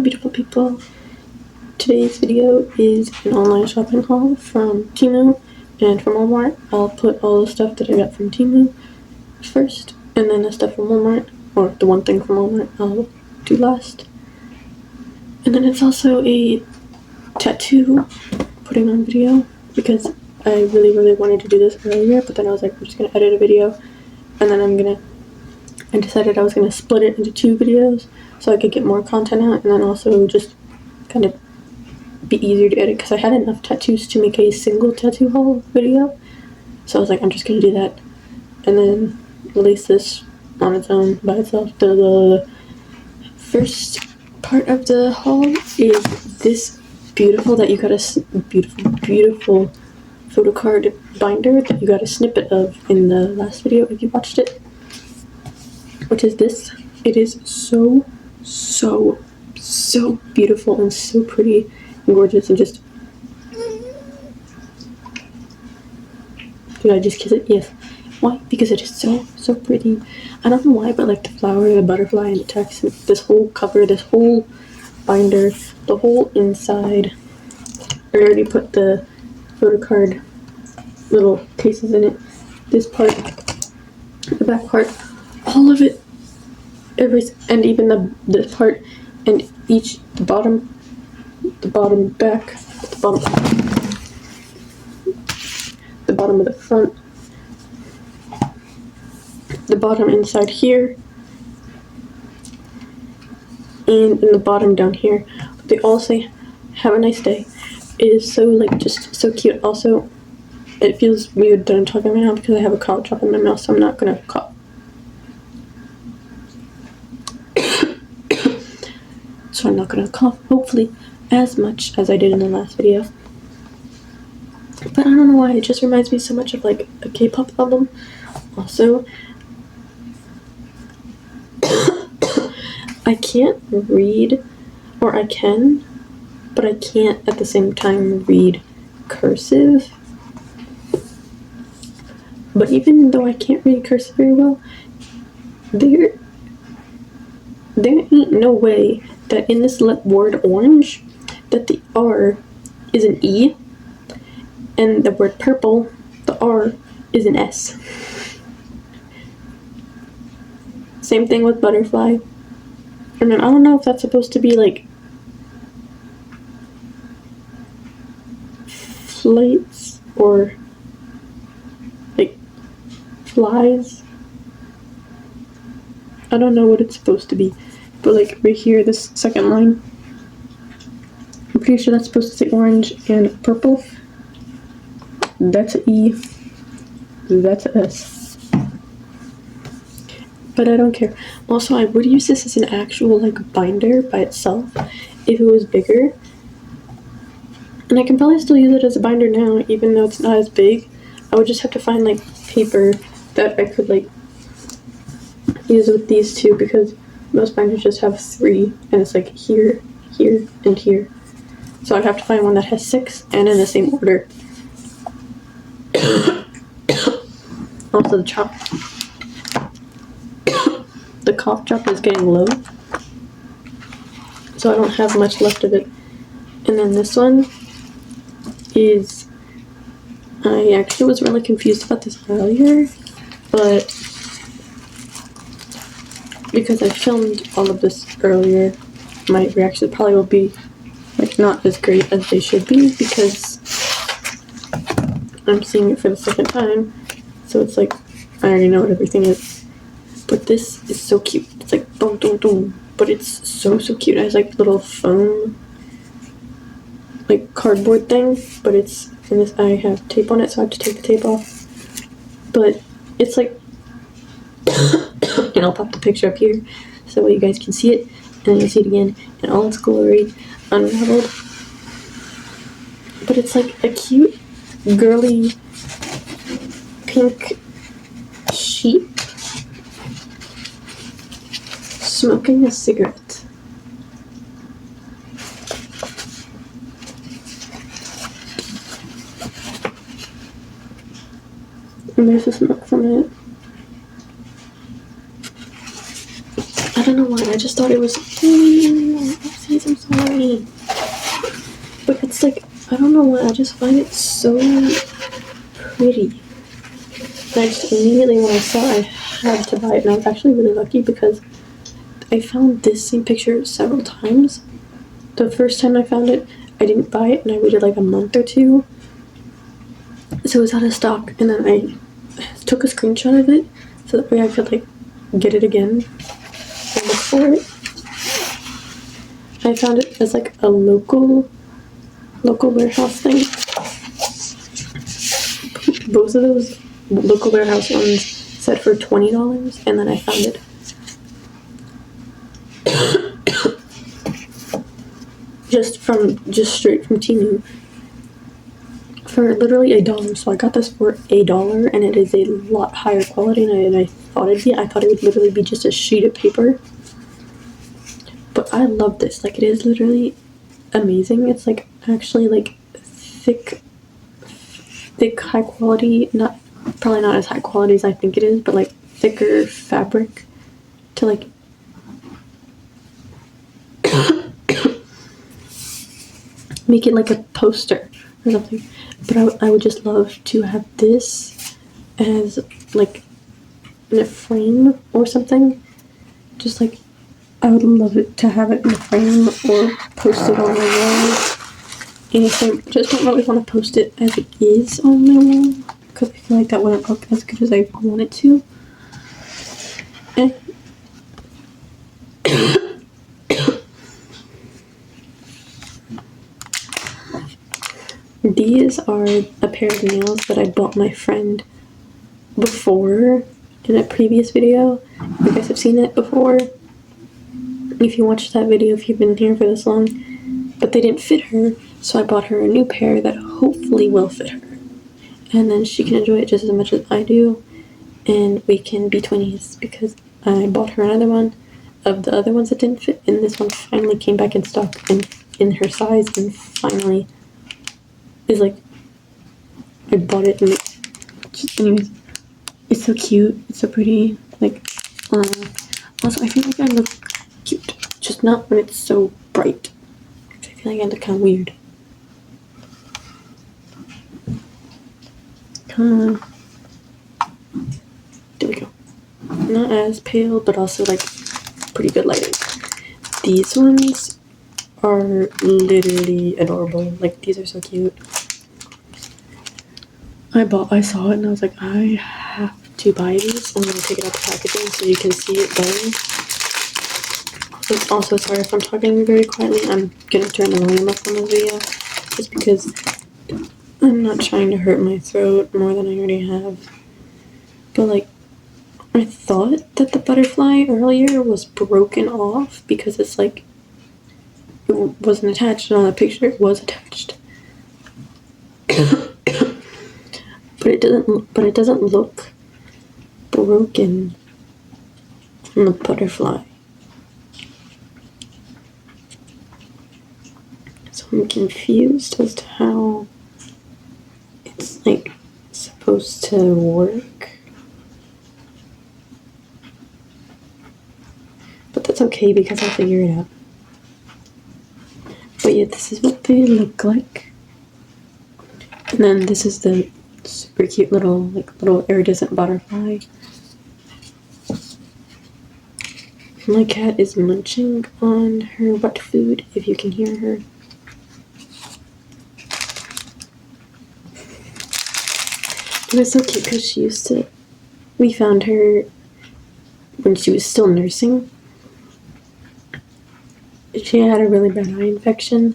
beautiful people. Today's video is an online shopping haul from Temu and from Walmart. I'll put all the stuff that I got from Temu first, and then the stuff from Walmart, or the one thing from Walmart, I'll do last. And then it's also a tattoo putting on video, because I really wanted to do this earlier, but then I was like, I'm just going to edit a video, and then I decided I was going to split it into 2 videos so I could get more content out, and then also just kind of be easier to edit, because I had enough tattoos to make a single tattoo haul video. So I was like, I'm just going to do that and then release this on its own by itself. The first part of the haul is this beautiful photo card binder that you got a snippet of in the last video if you watched it, which is this. It is so beautiful and so pretty and gorgeous, and just, did I just kiss it? Yes. Why? Because it is so pretty. I don't know why, but like the flower, the butterfly, and the text, this whole cover, this whole binder, the whole inside, I already put the photo card little cases in it. This part, the back part, all of it, and even this part, and each, the bottom back, the bottom of the front, the bottom inside here, and in the bottom down here. They all say, "Have a nice day." It is so, like, just so cute. Also, it feels weird that I'm talking right now because I have a cough drop in my mouth, so I'm not gonna cough. So I'm not gonna cough, hopefully, as much as I did in the last video. But I don't know why, it just reminds me so much of like a K-pop album. Also, I can't read, or I can, but I can't at the same time read cursive. But even though I can't read cursive very well, there ain't no way that in this word orange, that the R is an E, and the word purple, the R is an S. Same thing with butterfly. And then I don't know if that's supposed to be like flights or like flies. I don't know what it's supposed to be. But like right here, this second line, I'm pretty sure that's supposed to say orange and purple. That's an E. That's an S. But I don't care. Also, I would use this as an actual like binder by itself if it was bigger. And I can probably still use it as a binder now, even though it's not as big. I would just have to find like paper that I could like use with these 2, because most binders just have 3, and it's like here, here, and here. So I'd have to find one that has 6 and in the same order. Also, the cough drop is getting low, so I don't have much left of it. And then this one is, I actually was really confused about this earlier, but because I filmed all of this earlier, my reactions probably will be like not as great as they should be, because I'm seeing it for the second time, so it's like I already know what everything is. But this is so cute. It's like boom, boom, boom, but it's so cute. It has like little foam, like cardboard thing, but it's in this. I have tape on it, so I have to take the tape off. But it's like, and I'll pop the picture up here so you guys can see it, and then you'll see it again in all its glory, unraveled. But it's like a cute, girly, pink sheep smoking a cigarette. And there's the smoke from it. I don't know why, I just thought it was, oopsies, I'm I don't know why, I just find it so pretty. And I just immediately, when I saw it, I had to buy it. And I was actually really lucky because I found this same picture several times. The first time I found it, I didn't buy it, and I waited like a month or two. So it was out of stock, and then I took a screenshot of it so that way I could like get it again and look for it. I found it as like a local warehouse thing. Both of those local warehouse ones said for $20, and then I found it just straight from Temu for literally $1. So I got this for $1, and it is a lot higher quality than I thought it'd be. I thought it would literally be just a sheet of paper, but I love this. Like, it is literally amazing. It's like actually like thick high quality, probably not as high quality as I think it is, but like thicker fabric to like make it like a poster or something. But I would just love to have this as like in a frame or something. Just like, I would love it to have it in a frame or post it on my wall. Anything. Just don't really want to post it as it is on my wall because I feel like that wouldn't look as good as I want it to. And these are a pair of nails that I bought my friend before in a previous video. You guys have seen it before if you watched that video, if you've been here for this long, but they didn't fit her, so I bought her a new pair that hopefully will fit her, and then she can enjoy it just as much as I do, and we can be twinnies because I bought her another one of the other ones that didn't fit, and this one finally came back in stock and in her size, and finally is like, I bought it, and anyways, it's so cute, it's so pretty, like, also I feel like I look cute, just not when it's so bright. I feel like I look kind of weird. Come on. There we go. Not as pale, but also like pretty good lighting. These ones are literally adorable. Like, these are so cute. I saw it and I was like, I have to buy these. I'm gonna take it out the packaging so you can see it better. Also, sorry if I'm talking very quietly. I'm gonna turn the volume up on this video just because I'm not trying to hurt my throat more than I already have. But like, I thought that the butterfly earlier was broken off because it's like, it wasn't attached, and on the picture it was attached. But it doesn't look broken on the butterfly. So I'm confused as to how it's like supposed to work. But that's okay because I'll figure it out. But yeah, this is what they look like. And then this is the super cute little iridescent butterfly. My cat is munching on her wet food, if you can hear her. It was so cute because we found her when she was still nursing. She had a really bad eye infection.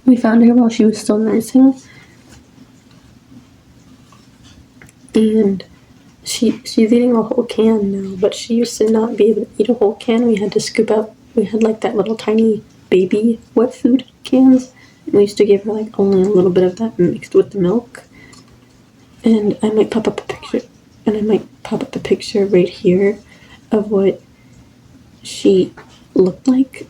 We found her while she was still nursing. And she's eating a whole can now, but she used to not be able to eat a whole can. We had to scoop out, we had like that little tiny baby wet food cans. And we used to give her like only a little bit of that mixed with the milk. And I might pop up a picture right here of what she looked like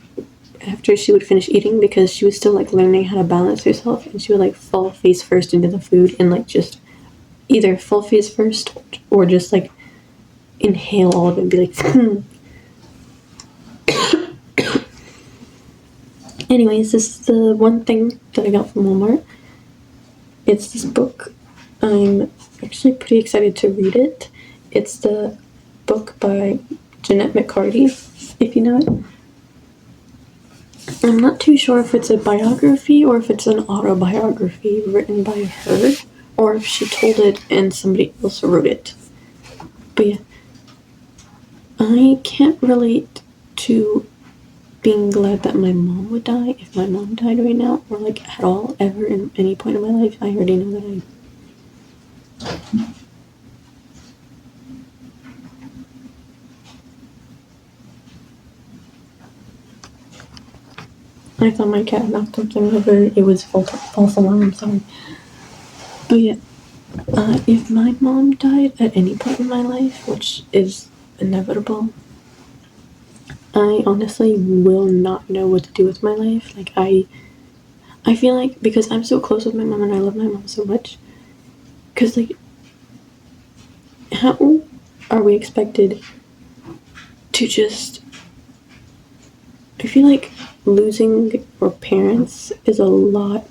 after she would finish eating, because she was still like learning how to balance herself, and she would like fall face first into the food and like just either fall face first or just like inhale all of it and be like Anyways, this is the one thing that I got from Walmart. It's this book. I'm actually pretty excited to read it. It's the book by Jeanette McCarty, if you know it. I'm not too sure if it's a biography or if it's an autobiography written by her, or if she told it and somebody else wrote it. But yeah, I can't relate to being glad that my mom would die if my mom died right now, or like at all, ever, in any point in my life. I already know that I thought my cat knocked something over. It was false alarm, I'm sorry. But yeah, if my mom died at any point in my life, which is inevitable, I honestly will not know what to do with my life. Like, I feel like, because I'm so close with my mom and I love my mom so much, because, like, how are we expected to just, I feel like losing our parents is a lot,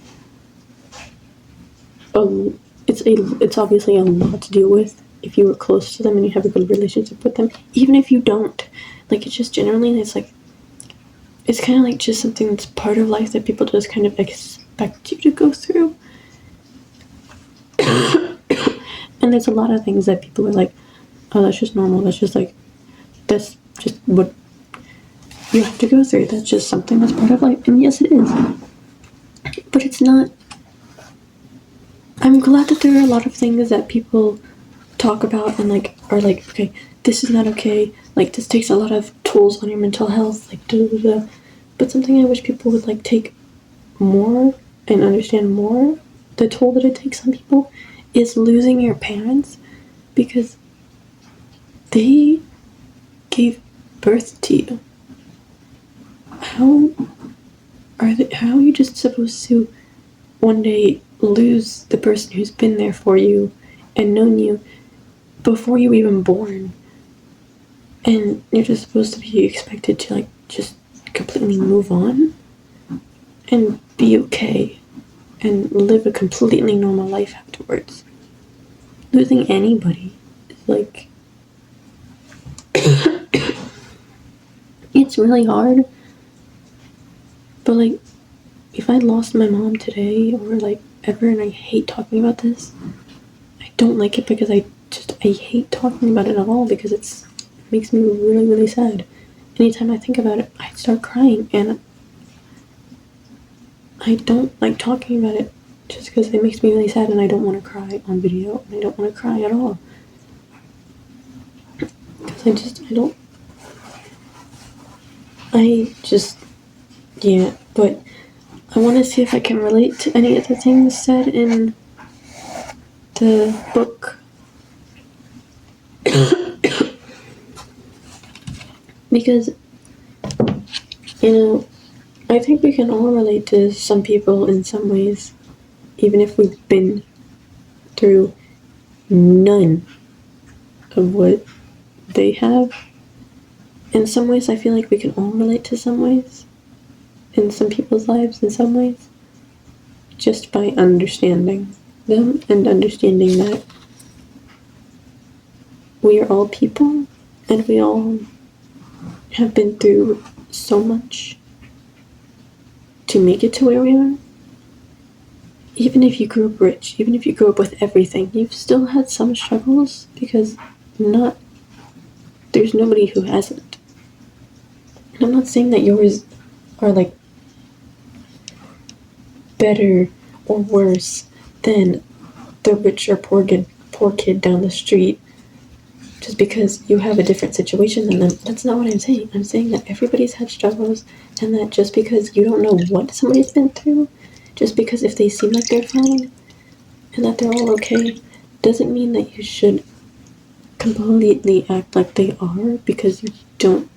it's obviously a lot to deal with if you were close to them and you have a good relationship with them. Even if you don't, like, it's just generally, it's like, it's kind of like just something that's part of life that people just kind of expect you to go through. And there's a lot of things that people are like, oh, that's just normal, that's just like, that's just what you have to go through, that's just something that's part of life. And yes, it is, but it's not. I'm glad that there are a lot of things that people talk about and like are like, okay, this is not okay, like this takes a lot of tools on your mental health, like da, da, da. But something I wish people would like take more and understand more, the toll that it takes on people, is losing your parents, because they gave birth to you. How are you just supposed to one day lose the person who's been there for you and known you before you were even born, and you're just supposed to be expected to like just completely move on and be okay and live a completely normal life afterwards? Losing anybody is like it's really hard, but like, if I lost my mom today or like ever, and I hate talking about this, I don't like it because I hate talking about it at all, because it makes me really, really sad. Anytime I think about it, I start crying, and I don't like talking about it just because it makes me really sad, and I don't want to cry on video, and I don't want to cry at all. Because yeah, but I want to see if I can relate to any of the things said in the book. Because, I think we can all relate to some people in some ways, even if we've been through none of what they have. In some ways, I feel like we can all relate to some ways, in some people's lives in some ways, just by understanding them and understanding that we are all people and we all have been through so much to make it to where we are. Even if you grew up rich, even if you grew up with everything, you've still had some struggles, because there's nobody who hasn't. And I'm not saying that yours are like better or worse than the rich or poor kid down the street just because you have a different situation than them. That's not what I'm saying. I'm saying that everybody's had struggles, and that just because you don't know what somebody's been through, just because if they seem like they're fine and that they're all okay, doesn't mean that you should completely act like they are, because you don't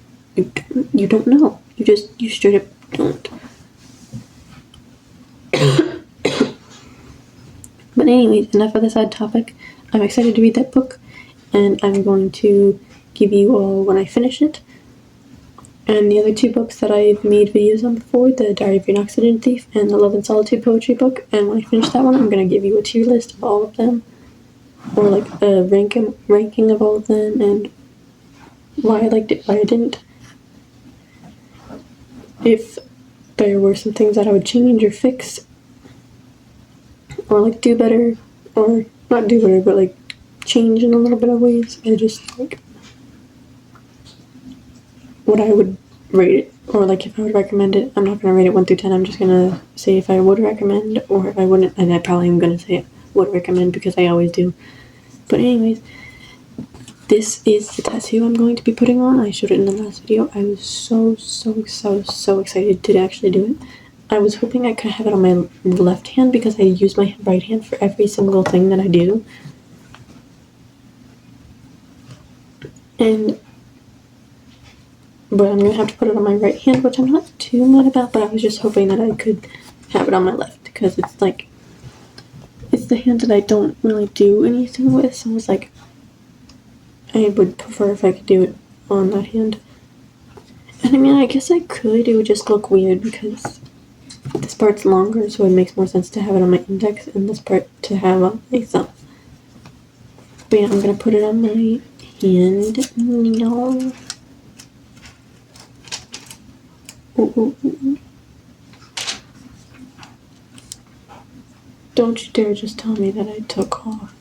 know. You straight up don't. But anyways, enough of the sad topic. I'm excited to read that book, and I'm going to give you all when I finish it. And the other 2 books that I've made videos on before, the Diary of an Accident Thief and the Love and Solitude poetry book. And when I finish that one, I'm going to give you a tier list of all of them, or like a ranking of all of them, and why I liked it, why I didn't. If there were some things that I would change or fix, or like do better, or not do better, but like change in a little bit of ways, or just like what I would rate it, or like if I would recommend it. I'm not going to rate it 1 through 10. I'm just going to say if I would recommend or if I wouldn't, and I probably am going to say would recommend because I always do. But anyways, this is the tattoo I'm going to be putting on. I showed it in the last video. I was so excited to actually do it. I was hoping I could have it on my left hand because I use my right hand for every single thing that I do. But I'm going to have to put it on my right hand, which I'm not too mad about, but I was just hoping that I could have it on my left, because it's like, it's the hand that I don't really do anything with, so I was like, I would prefer if I could do it on that hand. And I mean, I guess I could, it would just look weird, because this part's longer, so it makes more sense to have it on my index, and this part to have on my thumb. But yeah, I'm going to put it on my hand now. Ooh. Don't you dare just tell me that I took off.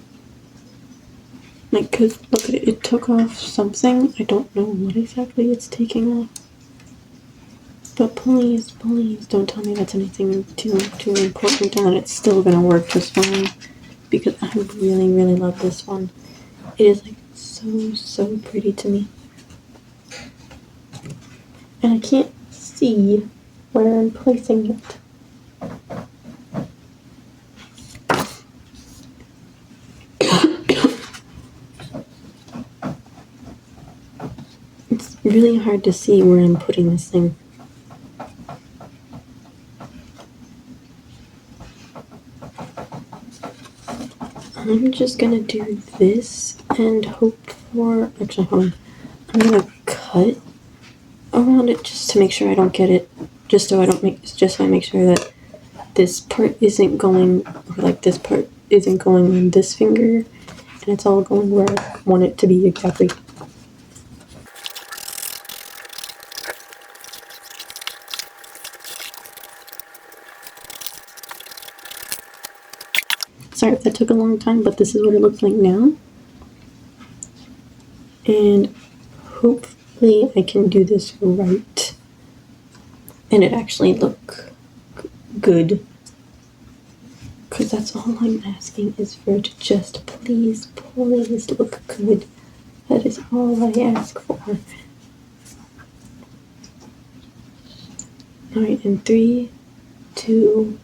Like, cause look at it, it took off something. I don't know what exactly it's taking off. But please don't tell me that's anything too important and that it's still gonna work just fine. Because I really love this one. It is like so pretty to me. And I can't see where I'm placing it. It's really hard to see where I'm putting this thing. I'm just gonna do this and hope for, actually hold on, I'm gonna cut around it just to make sure I don't get it, just so I make sure that this part isn't going, or like this part isn't going on this finger, and it's all going where I want it to be exactly. Sorry if that took a long time, but this is what it looks like now. And hopefully I can do this right and it actually look good. Because that's all I'm asking, is for it to just please look good. That is all I ask for. Alright, in 3, 2,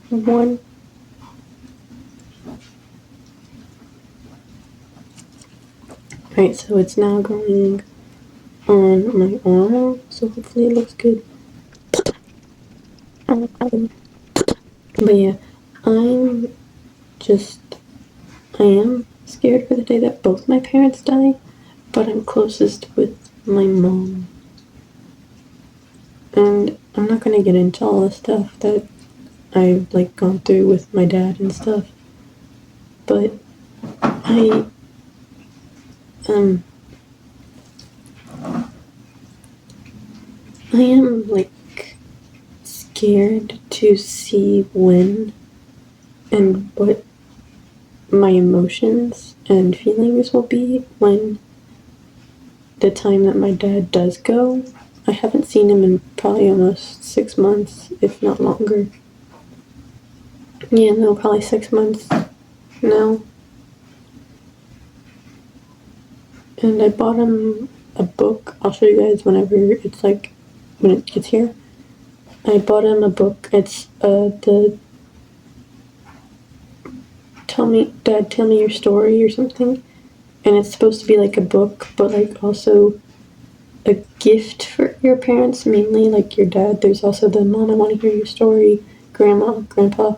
1. Alright, so it's now going on my arm, so hopefully it looks good. But yeah, I am scared for the day that both my parents die, but I'm closest with my mom. And I'm not gonna get into all the stuff that I've like gone through with my dad and stuff, but I am like scared to see when and what my emotions and feelings will be when the time that my dad does go. I haven't seen him in probably almost 6 months, if not longer. Yeah, no, probably 6 months now. And I bought him a book. I'll show you guys whenever it's like, when it gets here. I bought him a book. It's the Dad, Tell Me Your Story or something. And it's supposed to be like a book, but like also a gift for your parents, mainly like your dad. There's also the Mom, I Want to Hear Your Story, Grandma, Grandpa.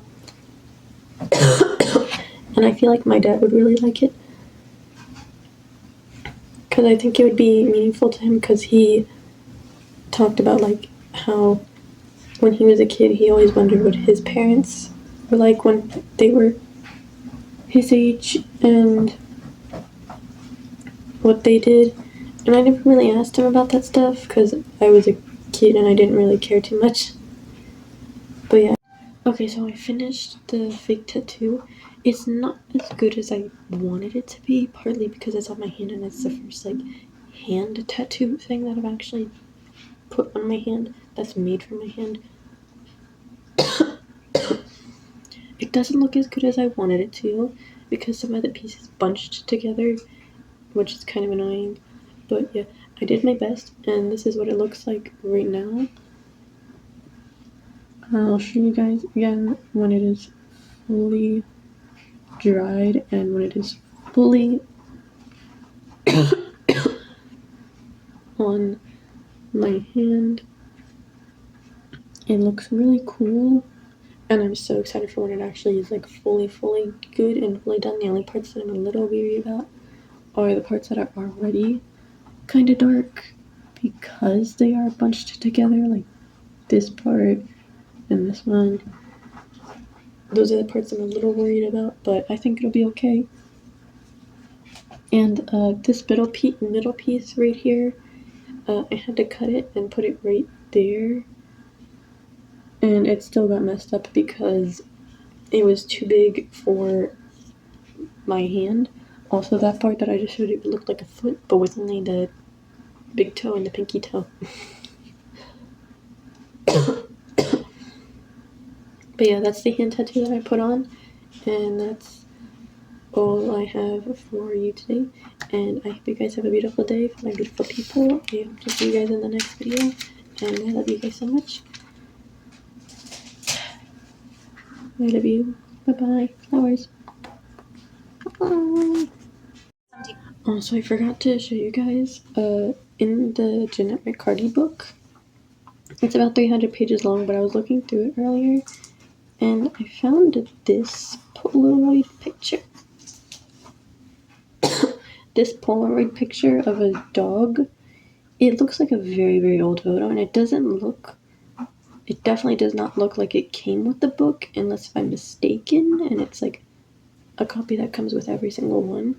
And I feel like my dad would really like it. because I think it would be meaningful to him, because he talked about like how when he was a kid he always wondered what his parents were like when they were his age and what they did. And I never really asked him about that stuff because I was a kid and I didn't really care too much. But yeah. Okay, so I finished the fake tattoo. It's not as good as I wanted it to be, partly because it's on my hand and it's the first like hand tattoo thing that I've actually put on my hand that's made for my hand. It doesn't look as good as I wanted it to because some of the pieces bunched together, which is kind of annoying. But yeah, I did my best, and this is what it looks like right now. I'll show you guys again when it is fully dried and when it is fully on my hand. It looks really cool, and I'm so excited for when it actually is like fully good and fully done. The only parts that I'm a little weary about are the parts that are already kind of dark because they are bunched together, like this part and this one. Those are the parts I'm a little worried about, but I think it'll be okay. And this middle piece right here, I had to cut it and put it right there, and it still got messed up because it was too big for my hand. Also, that part that I just showed you looked like a foot, but with only the big toe and the pinky toe. But yeah, that's the hand tattoo that I put on, and that's all I have for you today. And I hope you guys have a beautiful day for my beautiful people. I hope to see you guys in the next video, and I love you guys so much. I love you. Bye-bye. Flowers. Bye. Also, I forgot to show you guys, in the Jennette McCarty book, it's about 300 pages long, but I was looking through it earlier, and I found this Polaroid picture. This Polaroid picture of a dog. It looks like a very old photo, and it definitely does not look like it came with the book, unless if I'm mistaken, and it's like a copy that comes with every single one.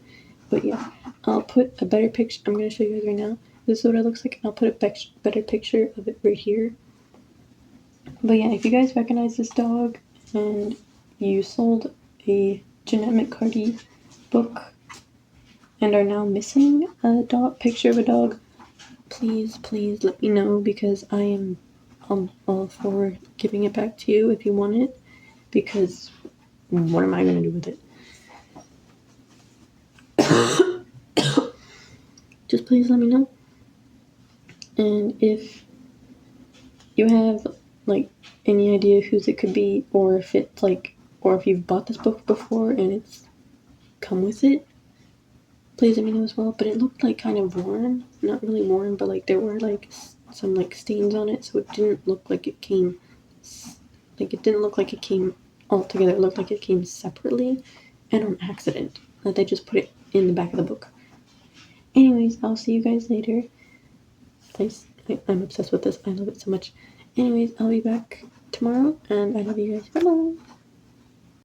But yeah, I'll put a better picture. I'm going to show you guys right now. This is what it looks like. I'll put a better picture of it right here. But yeah, if you guys recognize this dog and you sold a Jennette McCarty book and are now missing a picture of a dog, please let me know, because I am all for giving it back to you if you want it, because what am I going to do with it? Just please let me know. And if you have like any idea whose it could be, or if it's like, or if you've bought this book before and it's come with it, please let me know as well. But it looked like kind of worn, not really worn, but like there were like some like stains on it, so it didn't look like it came all together. It looked like it came separately and on accident, that they just put it in the back of the book. Anyways, I'll see you guys later. Please, I'm obsessed with this. I love it so much. Anyways, I'll be back tomorrow, and I love you guys. Bye-bye.